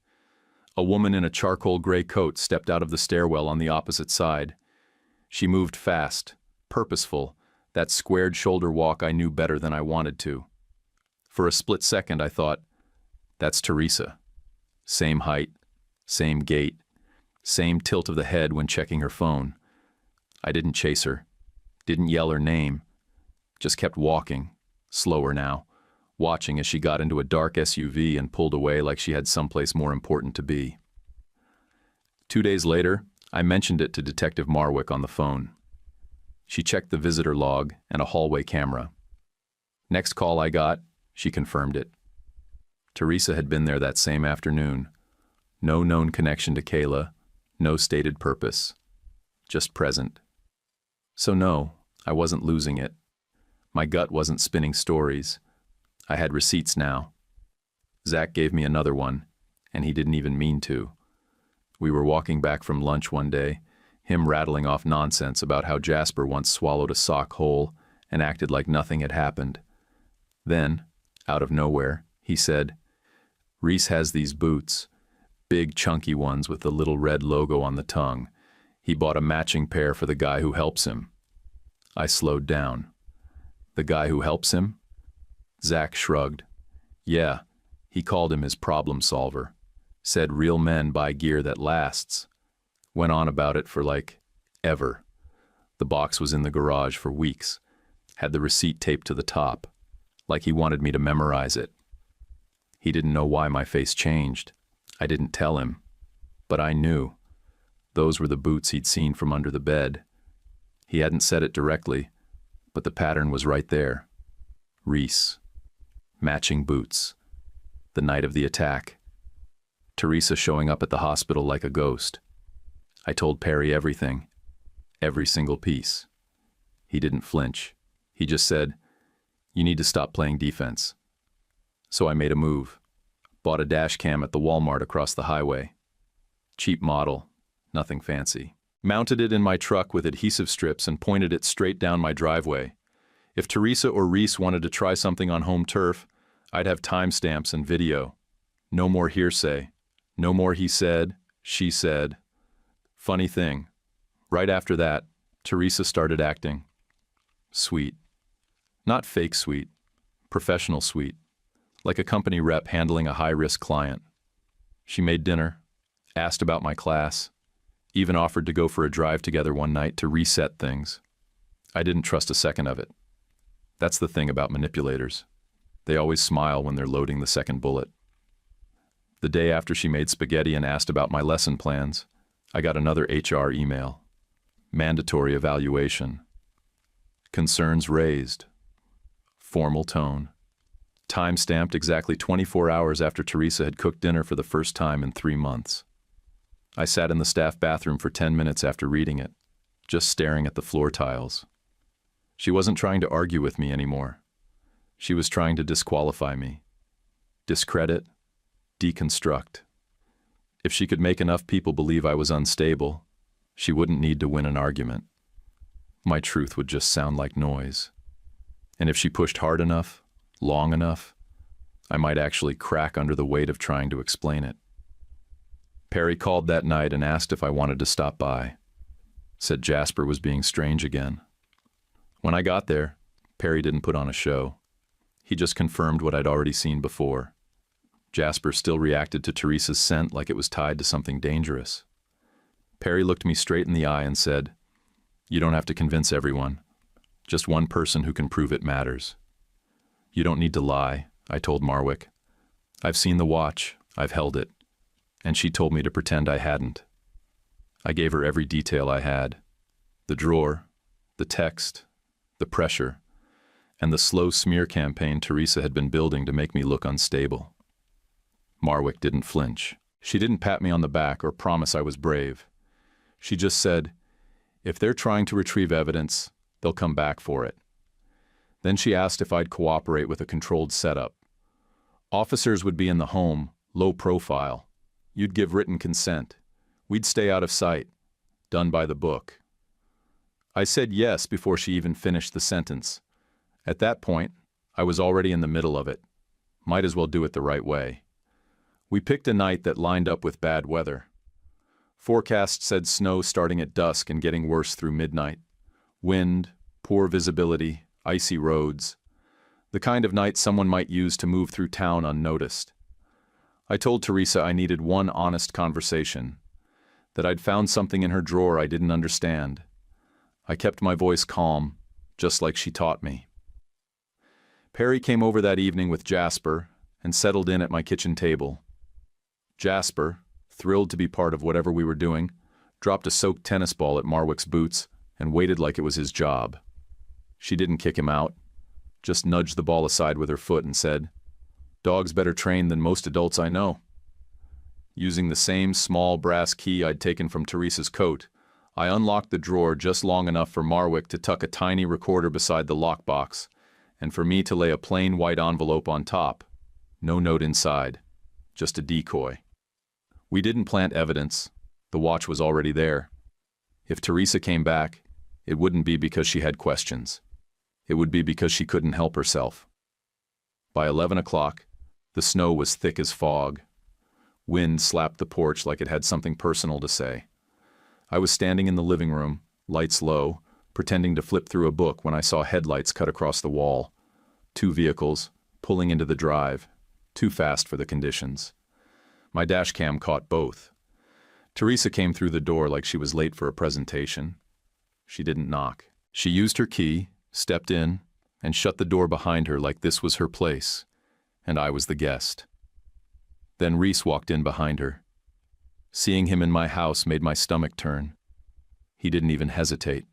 Speaker 2: A woman in a charcoal gray coat stepped out of the stairwell on the opposite side. She moved fast, purposeful, that squared shoulder walk I knew better than I wanted to. For a split second, I thought, that's Teresa. Same height, same gait, same tilt of the head when checking her phone. I didn't chase her, didn't yell her name, just kept walking, slower now, watching as she got into a dark SUV and pulled away like she had someplace more important to be. 2 days later, I mentioned it to Detective Marwick on the phone. She checked the visitor log and a hallway camera. Next call I got, she confirmed it. Teresa had been there that same afternoon. No known connection to Kayla, no stated purpose, just present. So no, I wasn't losing it. My gut wasn't spinning stories. I had receipts now. Zach gave me another one, and he didn't even mean to. We were walking back from lunch one day, him rattling off nonsense about how Jasper once swallowed a sock whole and acted like nothing had happened. Then, out of nowhere, he said, "Reese has these boots, big chunky ones with the little red logo on the tongue. He bought a matching pair for the guy who helps him." I slowed down. "The guy who helps him?" Zach shrugged. "Yeah, he called him his problem solver. Said real men buy gear that lasts." Went on about it for ever. The box was in the garage for weeks. Had the receipt taped to the top, like he wanted me to memorize it. He didn't know why my face changed. I didn't tell him. But I knew. Those were the boots he'd seen from under the bed. He hadn't said it directly, but the pattern was right there. Reese. Matching boots. The night of the attack. Teresa showing up at the hospital like a ghost. I told Perry everything. Every single piece. He didn't flinch. He just said, "You need to stop playing defense." So I made a move. Bought a dash cam at the Walmart across the highway. Cheap model. Nothing fancy. Mounted it in my truck with adhesive strips and pointed it straight down my driveway. If Teresa or Reese wanted to try something on home turf, I'd have timestamps and video. No more hearsay. No more he said, she said. Funny thing, right after that, Teresa started acting sweet. Not fake sweet, professional sweet, like a company rep handling a high-risk client. She made dinner, asked about my class, even offered to go for a drive together one night to reset things. I didn't trust a second of it. That's the thing about manipulators. They always smile when they're loading the second bullet. The day after she made spaghetti and asked about my lesson plans, I got another HR email. Mandatory evaluation. Concerns raised. Formal tone. Time-stamped exactly 24 hours after Teresa had cooked dinner for the first time in 3 months. I sat in the staff bathroom for 10 minutes after reading it, just staring at the floor tiles. She wasn't trying to argue with me anymore. She was trying to disqualify me. Discredit, deconstruct. If she could make enough people believe I was unstable, she wouldn't need to win an argument. My truth would just sound like noise. And if she pushed hard enough, long enough, I might actually crack under the weight of trying to explain it. Perry called that night and asked if I wanted to stop by. Said Jasper was being strange again. When I got there, Perry didn't put on a show. He just confirmed what I'd already seen before. Jasper still reacted to Teresa's scent like it was tied to something dangerous. Perry looked me straight in the eye and said, "You don't have to convince everyone. Just one person who can prove it matters." "You don't need to lie," I told Marwick. "I've seen the watch, I've held it, and she told me to pretend I hadn't." I gave her every detail I had. The drawer, the text, the pressure, and the slow smear campaign Teresa had been building to make me look unstable. Marwick didn't flinch. She didn't pat me on the back or promise I was brave. She just said, "If they're trying to retrieve evidence, they'll come back for it." Then she asked if I'd cooperate with a controlled setup. Officers would be in the home, low profile. You'd give written consent. We'd stay out of sight. Done by the book. I said yes before she even finished the sentence. At that point, I was already in the middle of it. Might as well do it the right way. We picked a night that lined up with bad weather. Forecast said snow starting at dusk and getting worse through midnight. Wind, poor visibility, icy roads. The kind of night someone might use to move through town unnoticed. I told Teresa I needed one honest conversation. That I'd found something in her drawer I didn't understand. I kept my voice calm, just like she taught me. Perry came over that evening with Jasper and settled in at my kitchen table. Jasper, thrilled to be part of whatever we were doing, dropped a soaked tennis ball at Marwick's boots and waited like it was his job. She didn't kick him out, just nudged the ball aside with her foot and said, "Dog's better trained than most adults I know." Using the same small brass key I'd taken from Teresa's coat, I unlocked the drawer just long enough for Marwick to tuck a tiny recorder beside the lockbox, and for me to lay a plain white envelope on top. No note inside, just a decoy. We didn't plant evidence. The watch was already there. If Teresa came back, it wouldn't be because she had questions. It would be because she couldn't help herself. By 11 o'clock, the snow was thick as fog. Wind slapped the porch like it had something personal to say. I was standing in the living room, lights low, pretending to flip through a book when I saw headlights cut across the wall. 2 vehicles, pulling into the drive, too fast for the conditions. My dash cam caught both. Teresa came through the door like she was late for a presentation. She didn't knock. She used her key, stepped in, and shut the door behind her like this was her place, and I was the guest. Then Reese walked in behind her. Seeing him in my house made my stomach turn. He didn't even hesitate.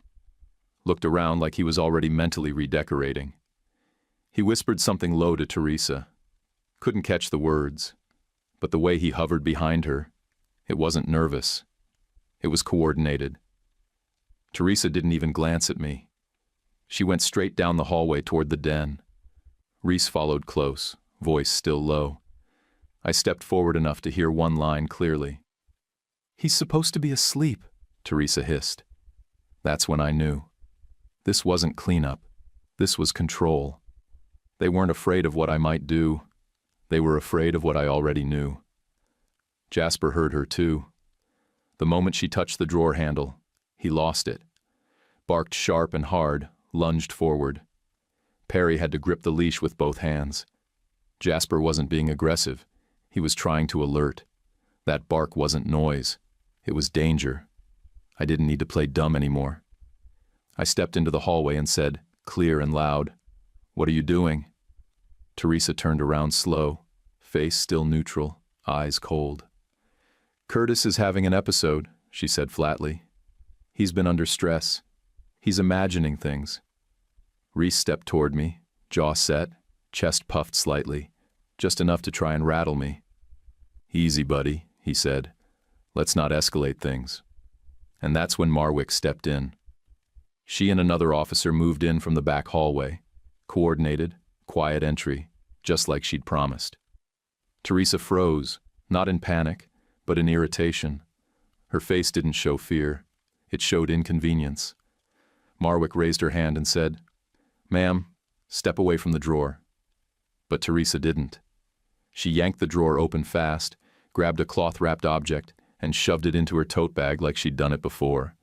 Speaker 2: Looked around like he was already mentally redecorating. He whispered something low to Teresa. Couldn't catch the words, but the way he hovered behind her, it wasn't nervous. It was coordinated. Teresa didn't even glance at me. She went straight down the hallway toward the den. Reese followed close, voice still low. I stepped forward enough to hear one line clearly. "He's supposed to be asleep," Teresa hissed. That's when I knew. This wasn't cleanup. This was control. They weren't afraid of what I might do. They were afraid of what I already knew. Jasper heard her too. The moment she touched the drawer handle, he lost it. Barked sharp and hard, lunged forward. Perry had to grip the leash with both hands. Jasper wasn't being aggressive. He was trying to alert. That bark wasn't noise. It was danger. I didn't need to play dumb anymore. I stepped into the hallway and said, clear and loud, "What are you doing?" Teresa turned around slow, face still neutral, eyes cold. "Curtis is having an episode," she said flatly. "He's been under stress. He's imagining things." Reese stepped toward me, jaw set, chest puffed slightly, just enough to try and rattle me. "Easy, buddy," he said. "Let's not escalate things." And that's when Marwick stepped in. She and another officer moved in from the back hallway. Coordinated, quiet entry, just like she'd promised. Teresa froze, not in panic, but in irritation. Her face didn't show fear. It showed inconvenience. Marwick raised her hand and said, "Ma'am, step away from the drawer." But Teresa didn't. She yanked the drawer open fast, grabbed a cloth-wrapped object, and shoved it into her tote bag like she'd done it before.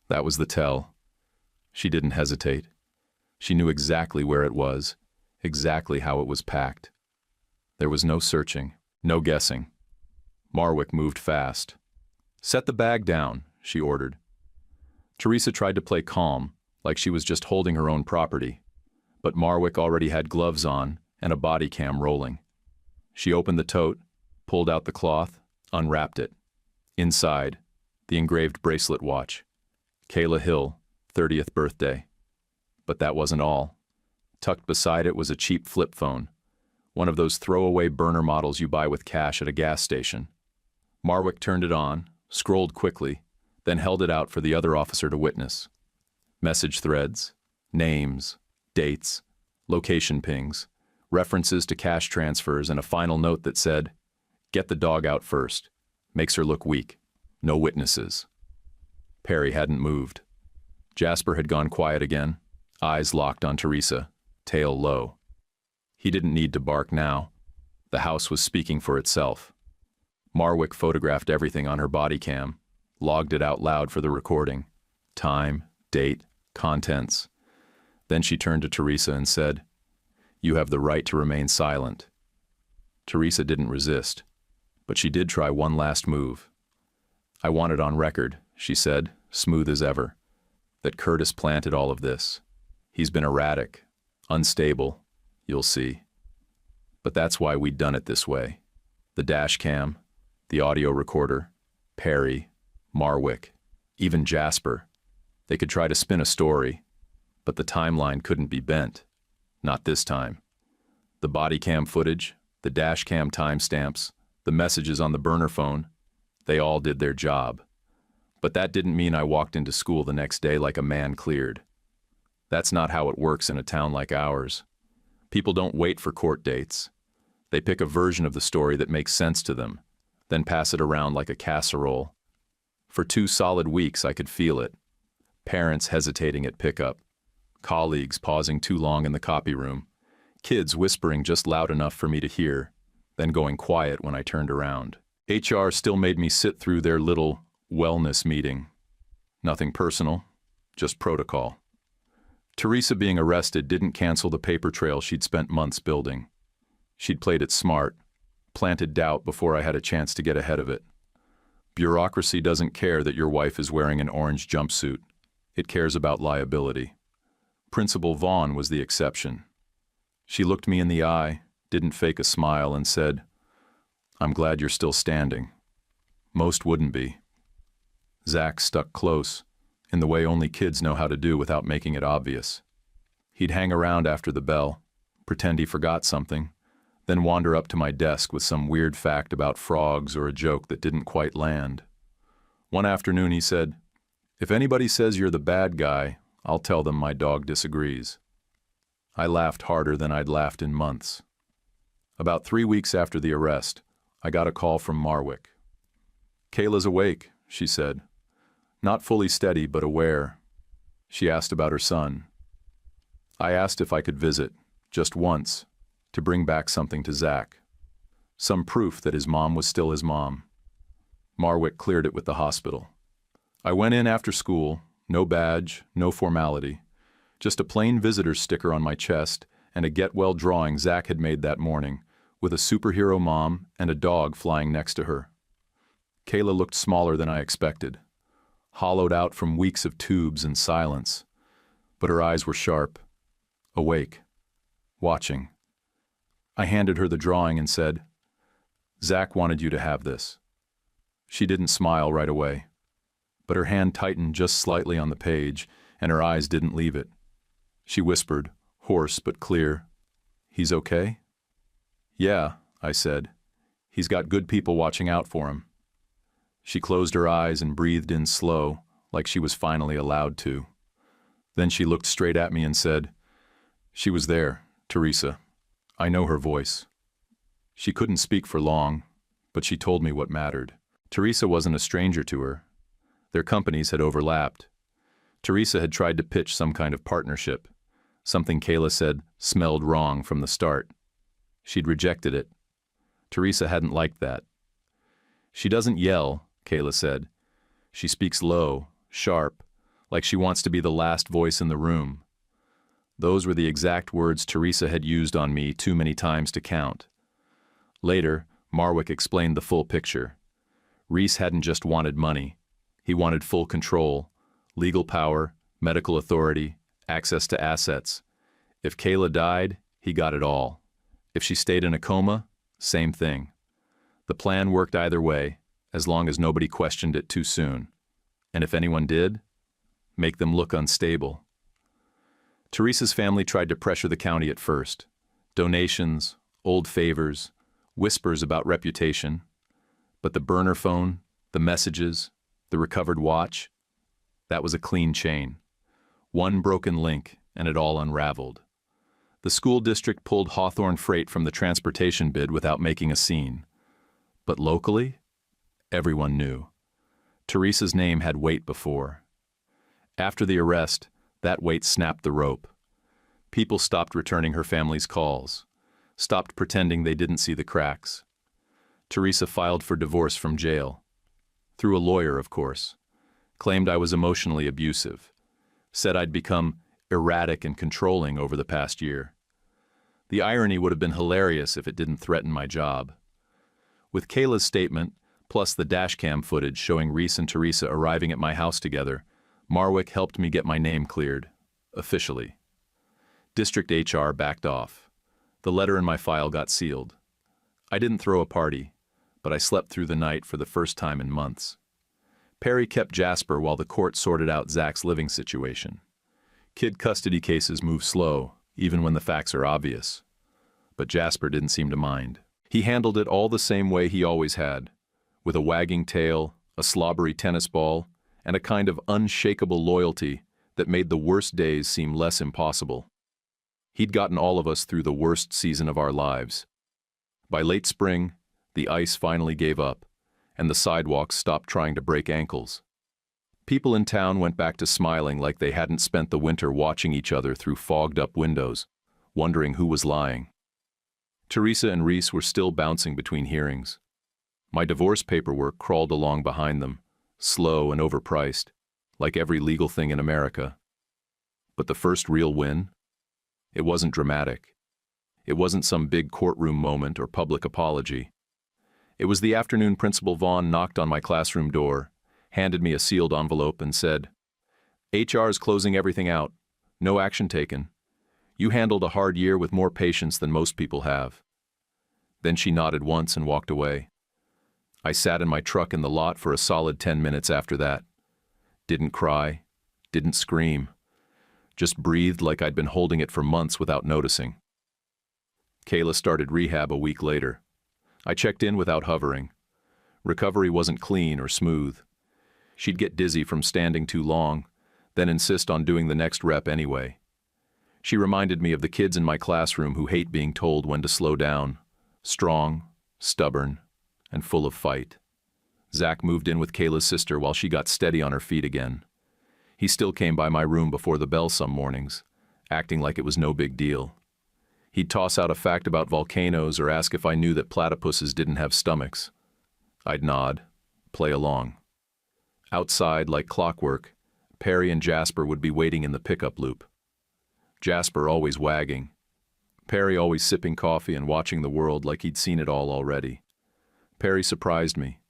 Speaker 2: That was the tell. She didn't hesitate. She knew exactly where it was, exactly how it was packed. There was no searching, no guessing. Marwick moved fast. "Set the bag down," she ordered. Teresa tried to play calm, like she was just holding her own property, but Marwick already had gloves on and a body cam rolling. She opened the tote, pulled out the cloth, unwrapped it. Inside, the engraved bracelet watch. Kayla Hill, 30th birthday. But that wasn't all. Tucked beside it was a cheap flip phone, one of those throwaway burner models you buy with cash at a gas station. Marwick turned it on, scrolled quickly, then held it out for the other officer to witness. Message threads, names, dates, location pings, references to cash transfers, and a final note that said, "Get the dog out first. Makes her look weak. No witnesses." Perry hadn't moved. Jasper had gone quiet again, eyes locked on Teresa, tail low. He didn't need to bark now. The house was speaking for itself. Marwick photographed everything on her body cam, logged it out loud for the recording. Time, date, contents. Then she turned to Teresa and said, "You have the right to remain silent." Teresa didn't resist, but she did try one last move. "I want it on record," she said, smooth as ever, "that Curtis planted all of this. He's been erratic, unstable, you'll see. But that's why we'd done it this way. The dash cam, the audio recorder, Perry, Marwick, even Jasper. They could try to spin a story, but the timeline couldn't be bent. Not this time. The body cam footage, the dash cam timestamps, the messages on the burner phone, they all did their job. But that didn't mean I walked into school the next day like a man cleared. That's not how it works in a town like ours. People don't wait for court dates. They pick a version of the story that makes sense to them, then pass it around like a casserole. For 2 solid weeks I could feel it. Parents hesitating at pickup, colleagues pausing too long in the copy room, kids whispering just loud enough for me to hear, then going quiet when I turned around. HR still made me sit through their little wellness meeting. Nothing personal, just protocol. Teresa being arrested didn't cancel the paper trail she'd spent months building. She'd played it smart, planted doubt before I had a chance to get ahead of it. Bureaucracy doesn't care that your wife is wearing an orange jumpsuit. It cares about liability. Principal Vaughn was the exception. She looked me in the eye, didn't fake a smile, and said, "I'm glad you're still standing. Most wouldn't be." Zach stuck close, in the way only kids know how to do without making it obvious. He'd hang around after the bell, pretend he forgot something, then wander up to my desk with some weird fact about frogs or a joke that didn't quite land. One afternoon he said, "If anybody says you're the bad guy, I'll tell them my dog disagrees." I laughed harder than I'd laughed in months. About 3 weeks after the arrest, I got a call from Marwick. "Kayla's awake," she said. "Not fully steady, but aware." She asked about her son. I asked if I could visit, just once, to bring back something to Zach. Some proof that his mom was still his mom. Marwick cleared it with the hospital. I went in after school, no badge, no formality. Just a plain visitor's sticker on my chest and a get-well drawing Zach had made that morning, with a superhero mom and a dog flying next to her. Kayla looked smaller than I expected, hollowed out from weeks of tubes and silence. But her eyes were sharp, awake, watching. I handed her the drawing and said, "Zach wanted you to have this." She didn't smile right away, but her hand tightened just slightly on the page, and her eyes didn't leave it. She whispered, hoarse but clear, "He's okay?" "Yeah," I said. "He's got good people watching out for him." She closed her eyes and breathed in slow, like she was finally allowed to. Then she looked straight at me and said, "She was there, Teresa. I know her voice." She couldn't speak for long, but she told me what mattered. Teresa wasn't a stranger to her. Their companies had overlapped. Teresa had tried to pitch some kind of partnership, something Kayla said smelled wrong from the start. She'd rejected it. Teresa hadn't liked that. "She doesn't yell," Kayla said. "She speaks low, sharp, like she wants to be the last voice in the room." Those were the exact words Teresa had used on me too many times to count. Later, Marwick explained the full picture. Reese hadn't just wanted money. He wanted full control, legal power, medical authority, access to assets. If Kayla died, he got it all. If she stayed in a coma, same thing. The plan worked either way, as long as nobody questioned it too soon. And if anyone did, make them look unstable. Teresa's family tried to pressure the county at first. Donations, old favors, whispers about reputation. But the burner phone, the messages, the recovered watch, that was a clean chain. One broken link, and it all unraveled. The school district pulled Hawthorne Freight from the transportation bid without making a scene. But locally, everyone knew. Teresa's name had weight before. After the arrest, that weight snapped the rope. People stopped returning her family's calls, stopped pretending they didn't see the cracks. Teresa filed for divorce from jail. Through a lawyer, of course. Claimed I was emotionally abusive. Said I'd become erratic and controlling over the past year. The irony would have been hilarious if it didn't threaten my job. With Kayla's statement, plus the dashcam footage showing Reese and Teresa arriving at my house together, Marwick helped me get my name cleared, officially. District HR backed off. The letter in my file got sealed. I didn't throw a party, but I slept through the night for the first time in months. Perry kept Jasper while the court sorted out Zach's living situation. Kid custody cases move slow, even when the facts are obvious. But Jasper didn't seem to mind. He handled it all the same way he always had, with a wagging tail, a slobbery tennis ball, and a kind of unshakable loyalty that made the worst days seem less impossible. He'd gotten all of us through the worst season of our lives. By late spring, the ice finally gave up, and the sidewalks stopped trying to break ankles. People in town went back to smiling like they hadn't spent the winter watching each other through fogged-up windows, wondering who was lying. Teresa and Reese were still bouncing between hearings. My divorce paperwork crawled along behind them, slow and overpriced, like every legal thing in America. But the first real win? It wasn't dramatic. It wasn't some big courtroom moment or public apology. It was the afternoon Principal Vaughn knocked on my classroom door, handed me a sealed envelope and said, "HR's closing everything out. No action taken. You handled a hard year with more patience than most people have." Then she nodded once and walked away. I sat in my truck in the lot for a solid 10 minutes after that. Didn't cry, didn't scream. Just breathed like I'd been holding it for months without noticing. Kayla started rehab a week later. I checked in without hovering. Recovery wasn't clean or smooth. She'd get dizzy from standing too long, then insist on doing the next rep anyway. She reminded me of the kids in my classroom who hate being told when to slow down. Strong, stubborn, and full of fight. Zach moved in with Kayla's sister while she got steady on her feet again. He still came by my room before the bell some mornings, acting like it was no big deal. He'd toss out a fact about volcanoes or ask if I knew that platypuses didn't have stomachs. I'd nod, play along. Outside, like clockwork, Perry and Jasper would be waiting in the pickup loop. Jasper always wagging. Perry always sipping coffee and watching the world like he'd seen it all already. Perry surprised me.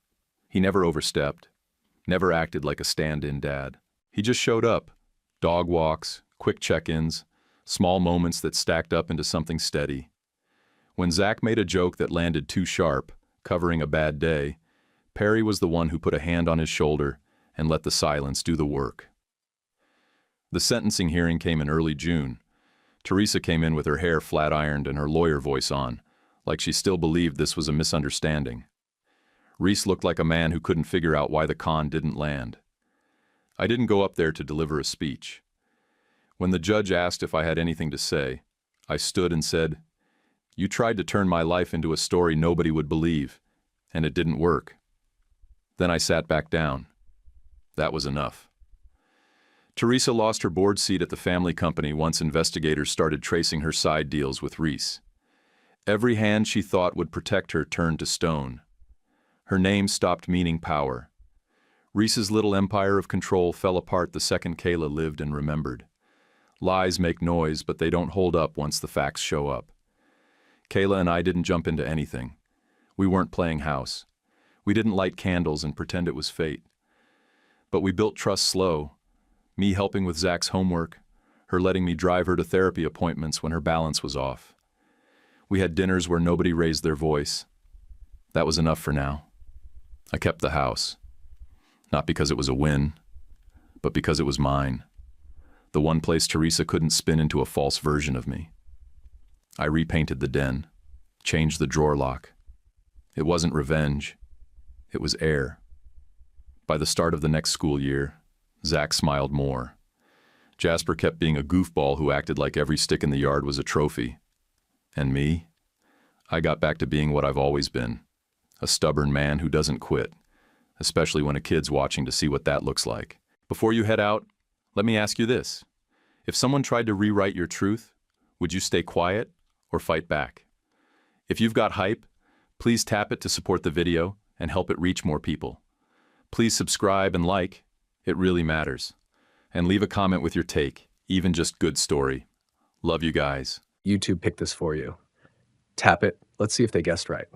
Speaker 2: He never overstepped, never acted like a stand-in dad. He just showed up. Dog walks, quick check-ins, small moments that stacked up into something steady. When Zach made a joke that landed too sharp, covering a bad day, Perry was the one who put a hand on his shoulder and let the silence do the work. The sentencing hearing came in early June. Teresa came in with her hair flat-ironed and her lawyer voice on, like she still believed this was a misunderstanding. Reese looked like a man who couldn't figure out why the con didn't land. I didn't go up there to deliver a speech. When the judge asked if I had anything to say, I stood and said, "You tried to turn my life into a story nobody would believe, and it didn't work." Then I sat back down. That was enough. Teresa lost her board seat at the family company once investigators started tracing her side deals with Reese. Every hand she thought would protect her turned to stone. Her name stopped meaning power. Reese's little empire of control fell apart the second Kayla lived and remembered. Lies make noise, but they don't hold up once the facts show up. Kayla and I didn't jump into anything. We weren't playing house. We didn't light candles and pretend it was fate. But we built trust slow. Me helping with Zach's homework, her letting me drive her to therapy appointments when her balance was off. We had dinners where nobody raised their voice. That was enough for now. I kept the house. Not because it was a win, but because it was mine. The one place Teresa couldn't spin into a false version of me. I repainted the den, changed the drawer lock. It wasn't revenge. It was air. By the start of the next school year, Zach smiled more. Jasper kept being a goofball who acted like every stick in the yard was a trophy. And me? I got back to being what I've always been, a stubborn man who doesn't quit, especially when a kid's watching to see what that looks like. Before you head out, let me ask you this. If someone tried to rewrite your truth, would you stay quiet or fight back? If you've got hype, please tap it to support the video and help it reach more people. Please subscribe and like. It really matters. And leave a comment with your take, even just good story. Love you guys.
Speaker 1: YouTube picked this for you. Tap it. Let's see if they guessed right.